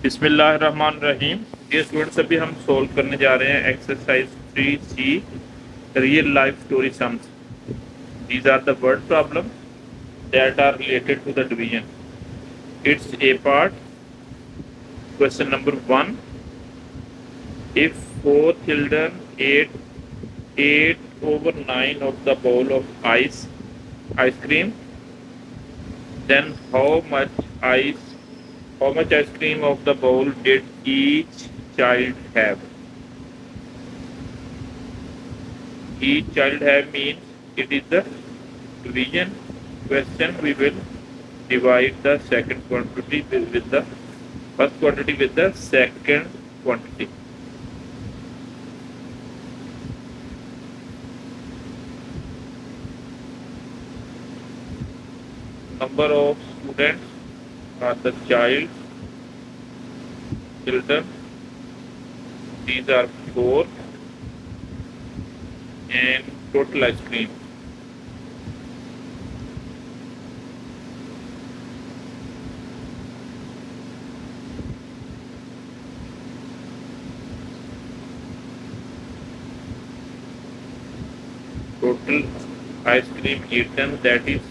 बिस्मिल्लाहिर्रहमानिर्रहीम। ये स्टूडेंट्स अभी हम सोल्व करने जा रहे हैं exercise 3C real life story sums. These are the word problem that are related to the division. It's a part. Question number 1, if four children ate 8/9 of the bowl of ice cream, then how much ice cream of the bowl did each child have? Each child have means it is the division question. We will divide the second quantity with the first quantity with the second quantity. Number of students are the children. These are 4 and total ice cream. Total ice cream eaten, that is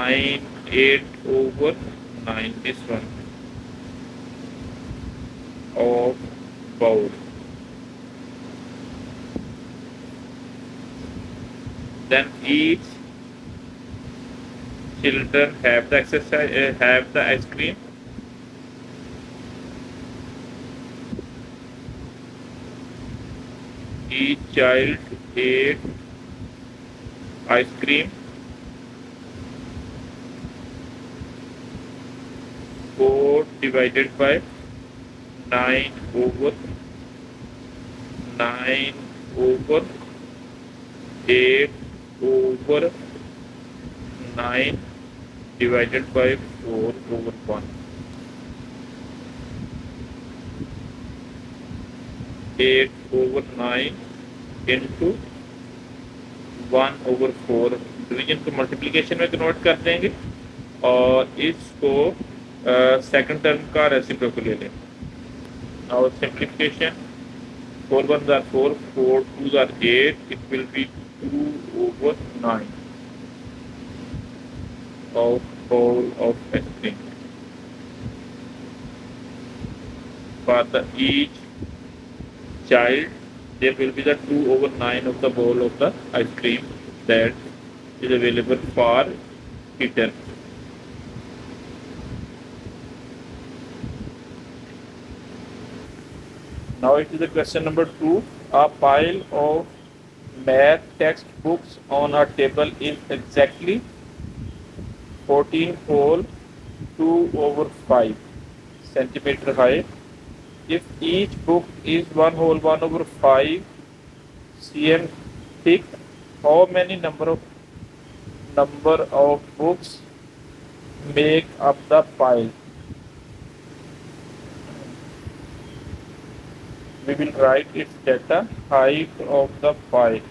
8/9. This one of bowl. Then each children have the ice cream. Each child ate ice cream. 4 divided by 9/8/9 divided by 4/1. 8/9 into 1/4। Division को multiplication में convert कर देंगे और इसको second term का reciprocal ले लें। Now simplification, 4 1s are 4, 4 2s are 8, it will be 2/9 of whole of ice cream. For the each child, there will be the 2/9 of the bowl of the ice cream that is available for eaten. Now it is the question number 2. A pile of math textbooks on a table is exactly 14 whole 2/5 centimeter high. If each book is 1 whole 1/5 cm thick, how many number of books make up the pile? We will write its data. Height of the pile.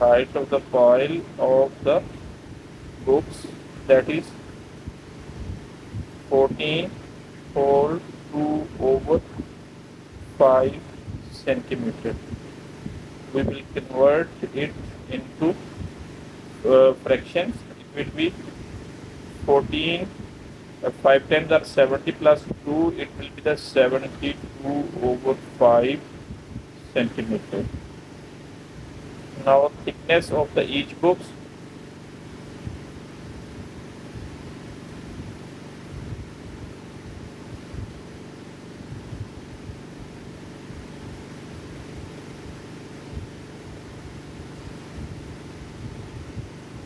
Height of the pile of the books, that is 14 whole 2/5 centimeter. We will convert it into fractions. It will be 14, 5 times are 70 plus 2, it will be the 72/5 centimeter. Now thickness of the each books.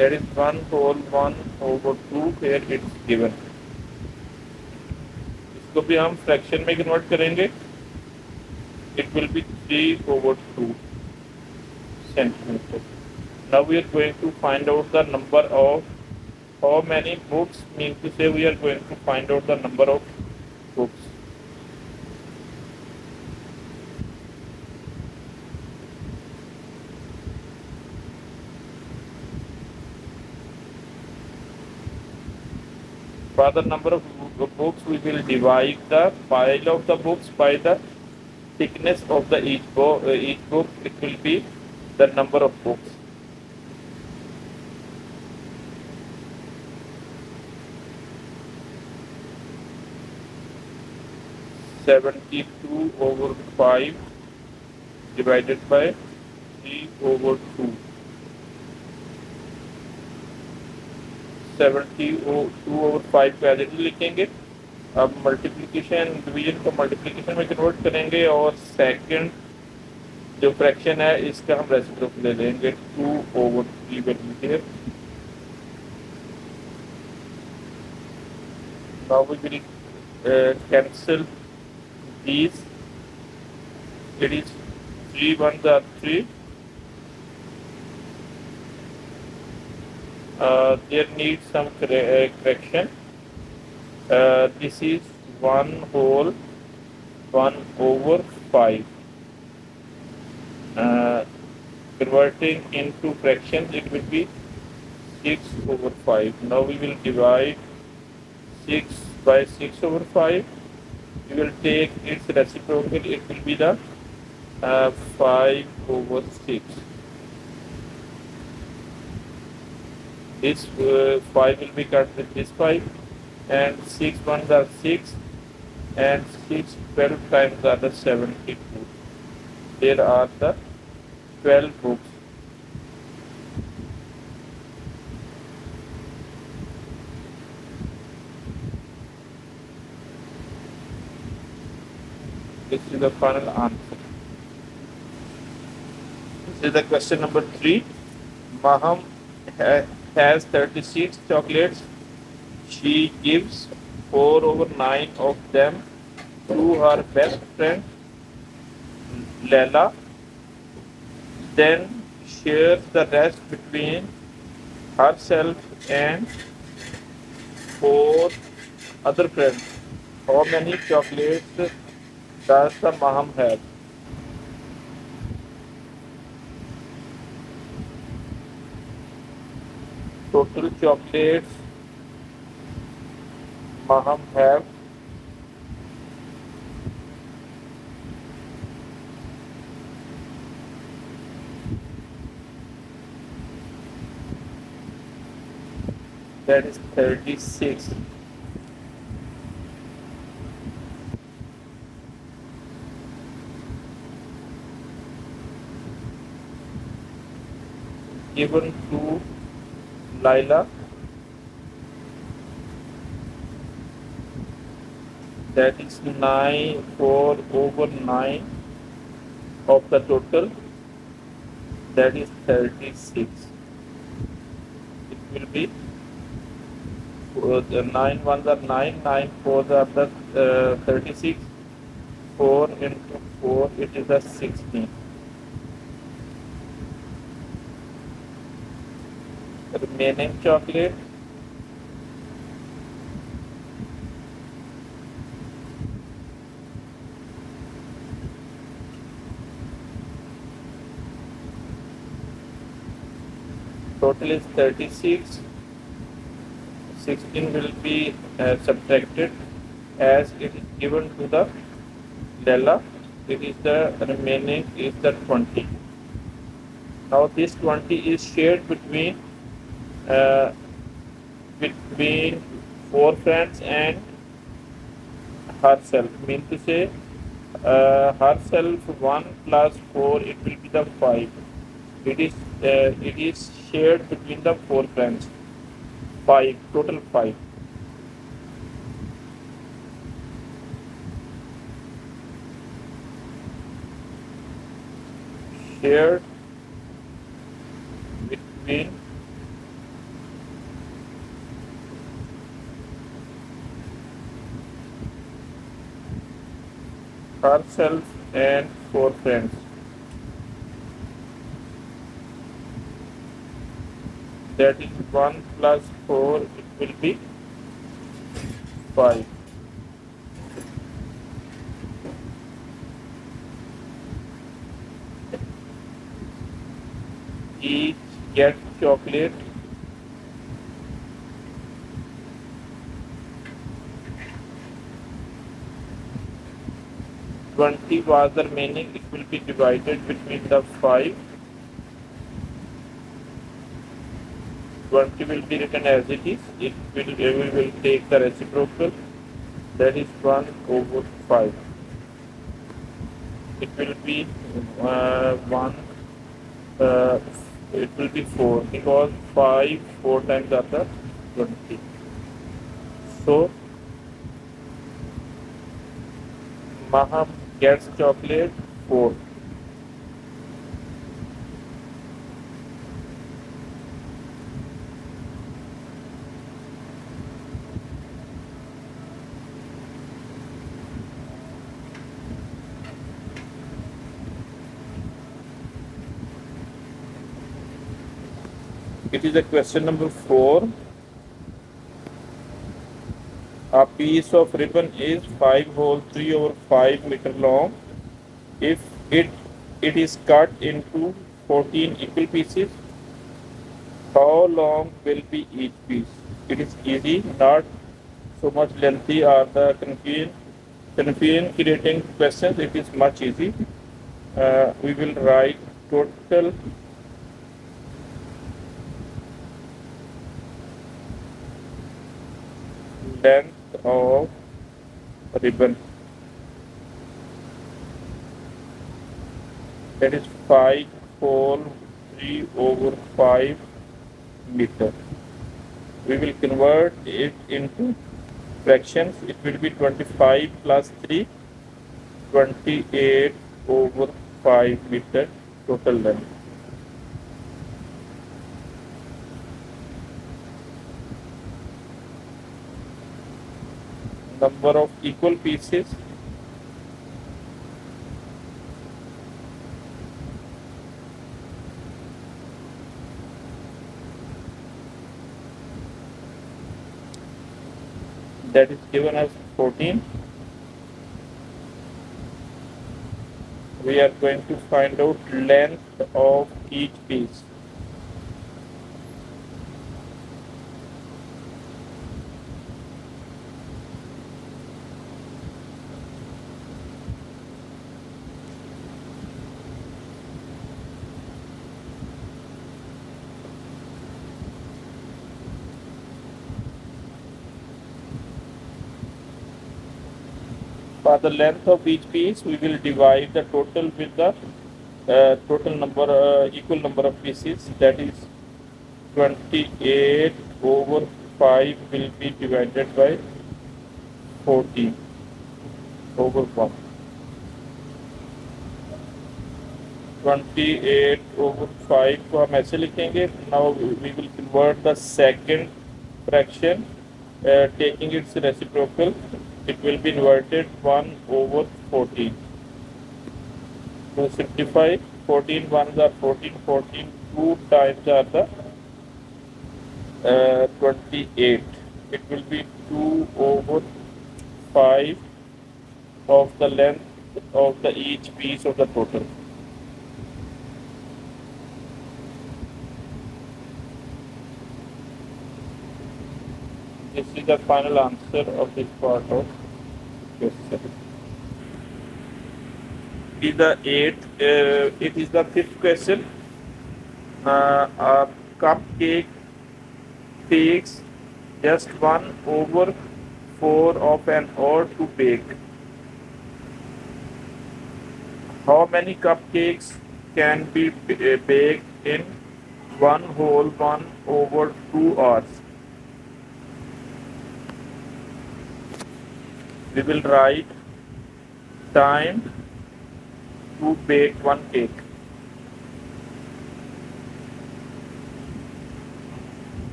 That is 1 whole 1/2, here it's given. इसको भी हम fraction में convert करेंगे. It will be 3/2 centimeter. Now we are going to find out the number of how many books, means to say we are going to find out the number of books. For the number of books, we will divide the pile of the books by the thickness of the each book. It will be the number of books. 72/5 divided by 3/2. 72/5 को as it is लिखेंगे। अब multiplication division को multiplication में convert करेंगे और second जो fraction है इसका हम रेसिप्रोकल ले लेंगे 2/3 value here. Now we will cancel these. It is 3 1s are 3. There needs some correction. This is 1/5. Converting into fractions, it will be 6/5. Now we will divide 6 by 6/5. We will take its reciprocal. It will be the 5/6. This 5 will be cut with this 5, and 6 1s are 6, and 6 12 times are the 72. There are the 12 books. This is the final answer. This is the question number 3. Maham has 36 chocolates. She gives 4/9 of them to her best friend Leila, then shares the rest between herself and 4 other friends. How many chocolates does the Maham have? Total chocolates Maham have that is 36. Given to Laila, that is 9/4/9 of the total, that is 36. It will be the 9 1s are 9, 9 4s are the 36, 4 into 4 it is the 16. Remaining chocolate total is 36. 16 will be subtracted as it is given to the Leila. It is the remaining is the 20. Now this 20 is shared between 4 friends and herself. Mean to say herself 1 plus 4 it will be the 5. It is shared between the 4 friends. 5 total 5. Shared between herself and 4 friends. That is 1 plus 4 it will be 5. Each gets chocolate 20 was the remaining. It will be divided between the 5. 20 will be written as it is. We will take the reciprocal. That is 1 over 5. It will be 1. Uh, it will be 4 because 5 4 times are the 20. So Maham gets chocolate 4. It is a question number 4. A piece of ribbon is 5 whole 3 over 5 meter long. If it is cut into 14 equal pieces, how long will be each piece? It is easy, not so much lengthy are the confusion creating questions. It is much easy. We will write total length of ribbon. That is 5 whole 3 over 5 meter. We will convert it into fractions. It will be 25 plus 3, 28 over 5 meter total length. Number of equal pieces, that is given as 14. We are going to find out length of each piece. For the length of each piece, we will divide the total with the total number, equal number of pieces. That is 28 over 5 will be divided by 14 over 1. 28 over 5 को हम ऐसे लिखेंगे. Now we will convert the second fraction, taking its reciprocal. It will be inverted 1 over 14. To simplify, 14 ones are 14, 14 2 times are the 28. It will be 2 over 5 of the length of the each piece of the total. This is the final answer of this part of question. It is the eighth. It is the fifth question. A cupcake takes just 1 over 4 of an hour to bake. How many cupcakes can be baked in one whole 1 over 2 hours? We will write time to bake one cake.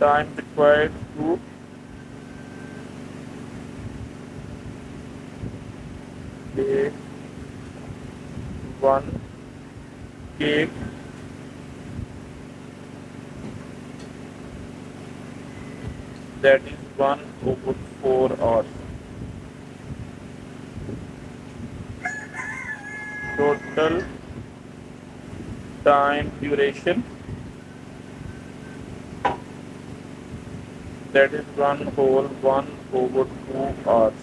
Time required to bake one cake. That is 1 over 4 hours. Total time duration, that is 1 whole 1 over 2 hours.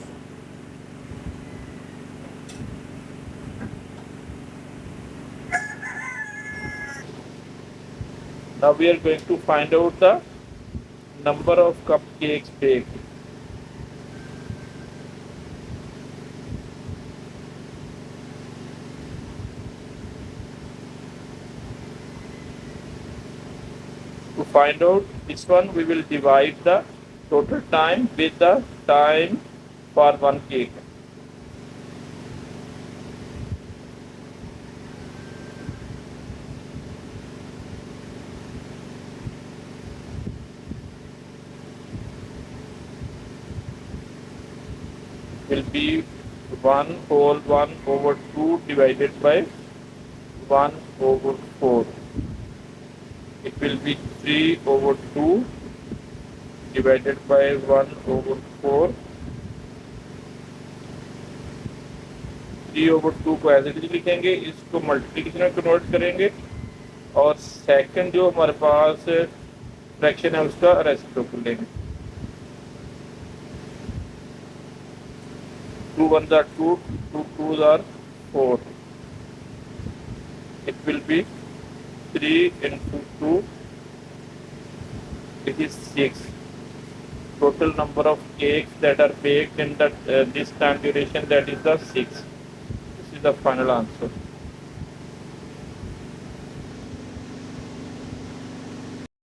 Now we are going to find out the number of cupcakes baked. To find out this one, we will divide the total time with the time for one cake. Will be 1 whole 1 over 2 divided by 1 over 4. It will be 3 over 2 divided by 1 over 4. 3 over 2 को as it is लिखेंगे, इसको multiplication में convert करेंगे और second जो हमारे पास fraction है उसका रेसिप्रोकल लेंगे. 2 1s are 2, 2 2s are 4. It will be 3 into 2, it is 6. Total number of cakes that are baked in this time duration, that is the 6. This is the final answer.